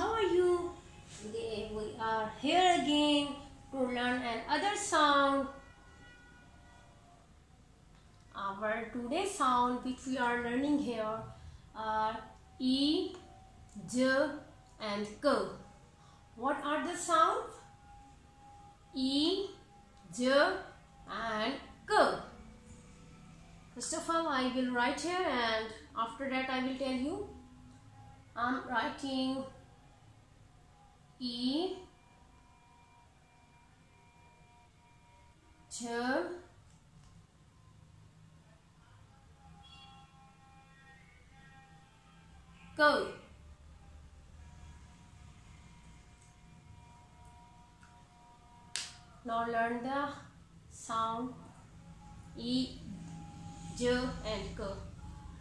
how are you? Today we are here again to learn another sound. Our today's sound which we are learning here are E, J and K. What are the sounds? E, J and K. First of all, I will write here and after that I will tell you. I am writing E, J, K. Now learn the sound E, J and K.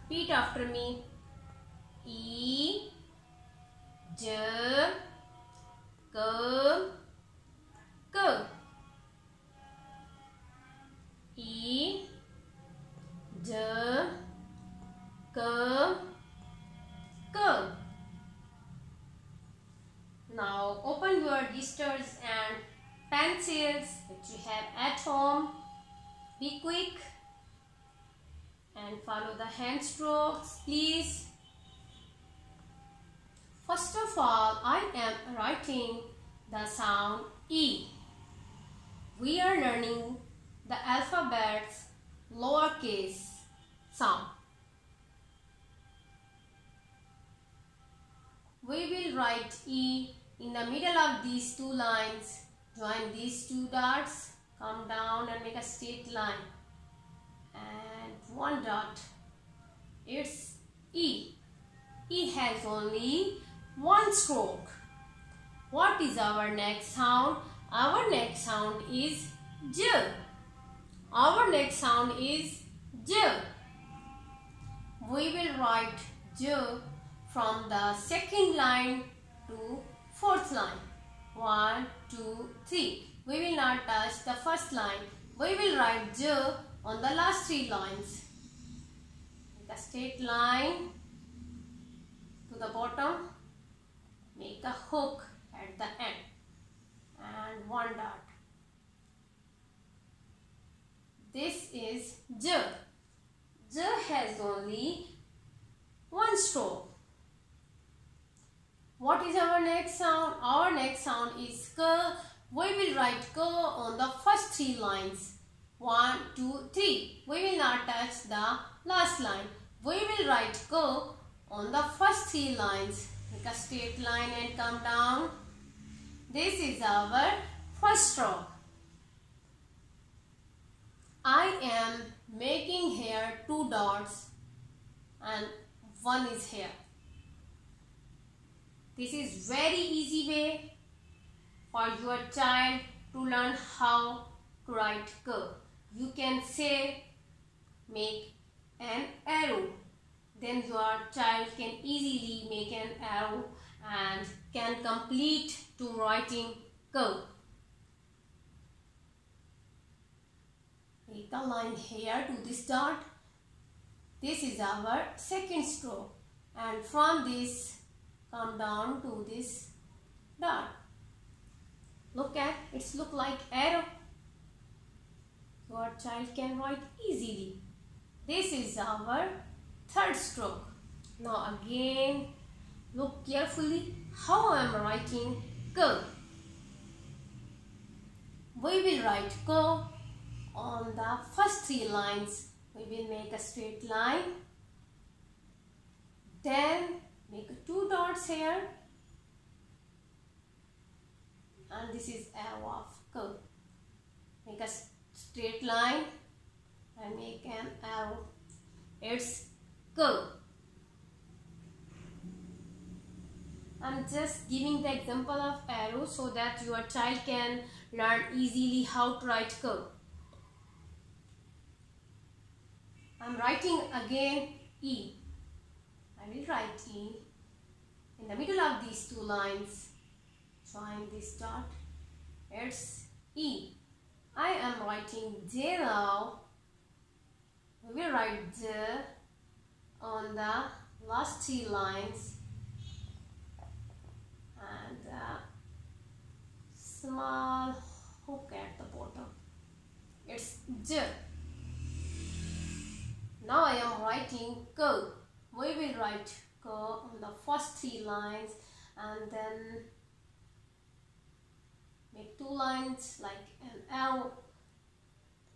Repeat after me. E, J, K, K. E, J, K, K. Now open your registers and pencils which you have at home. Be quick and follow the hand strokes, please. First of all, I am writing the sound E. We are learning the alphabet's lowercase sound. We will write E in the middle of these two lines. Join these two dots, come down and make a straight line. And one dot. It's E. E has only one stroke. What is our next sound? Our next sound is J. Our next sound is J. We will write J from the second line to fourth line. 1, 2, 3. We will not touch the first line. We will write J on the last three lines. Make a straight line to the bottom. Make a hook at the end and one dot. This is J. J has only one stroke. What is our next sound? Our next sound is K. We will write K on the first three lines. 1, 2, 3. We will not touch the last line. We will write K on the first three lines. Make a straight line and come down. This is our first stroke. I am making here two dots and one is here. This is very easy way for your child to learn how to write K. You can say make an arrow. Then your child can easily make an arrow and can complete to writing K. Make a line here to this dot. This is our second stroke. And from this, come down to this dot. Look at it's look like arrow. Your child can write easily. This is our third stroke. Now again, look carefully how I am writing K. We will write K on the first three lines. We will make a straight line. Then make two dots here. And this is arrow of K. Make a straight line and make an arrow. It's K. I'm just giving the example of arrow so that your child can learn easily how to write K. I'm writing again E. I will write E in the middle of these two lines. Join this dot. It's E. I am writing J now. We will write J on the last three lines small hook at the bottom. It's J. Now I am writing K. We will write K on the first 3 lines and then make 2 lines like an L.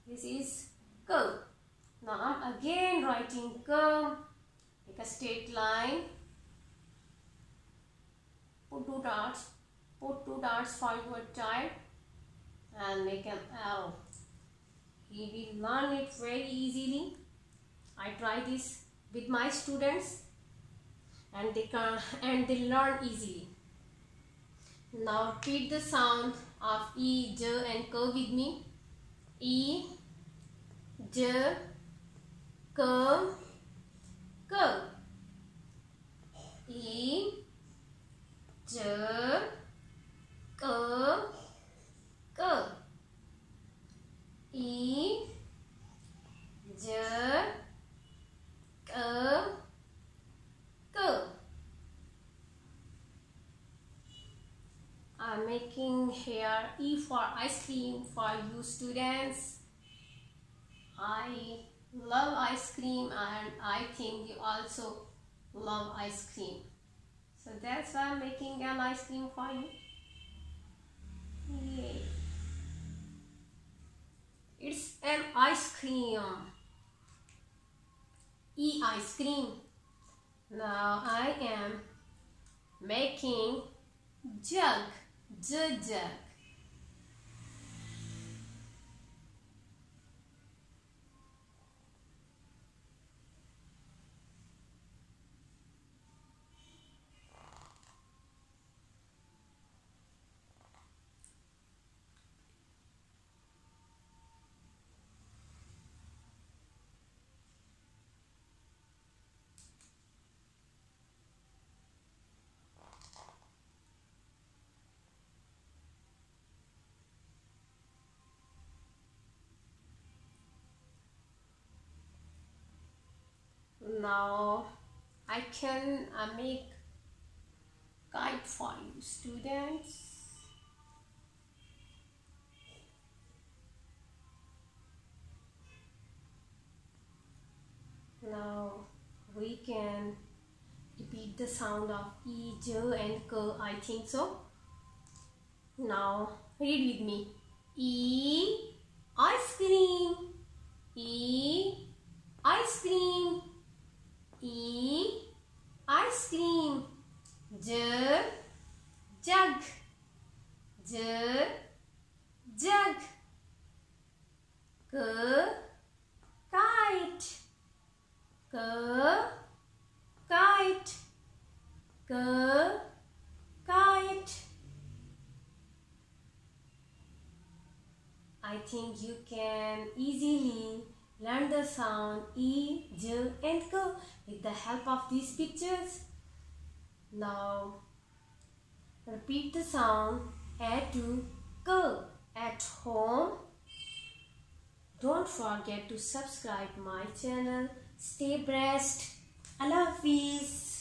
This is K. Now I'm again writing K. Make a straight line. Put 2 dots for your child and make an L. He will learn it very easily. I try this with my students and they learn easily. Now repeat the sound of E, J and K with me. E, J, K, K. E, J, K, K. E, J, K, K. I'm making here E for ice cream for you students. I love ice cream and I think you also love ice cream. So that's why I'm making an ice cream for you. Yay. It's an ice cream. E, ice cream. Now I am making jug. J, jug. Now I can make kite for you students. Now we can repeat the sound of E, J and K, I think so. Now read with me. E, ice cream. E, ice cream. E, ice cream. J, jug. J, jug. K, kite. K, kite. K, kite. I think you can easily learn the sound E, J and K with the help of these pictures. Now repeat the sound A to K at home. Don't forget to subscribe my channel. Stay blessed. Allah Hafiz.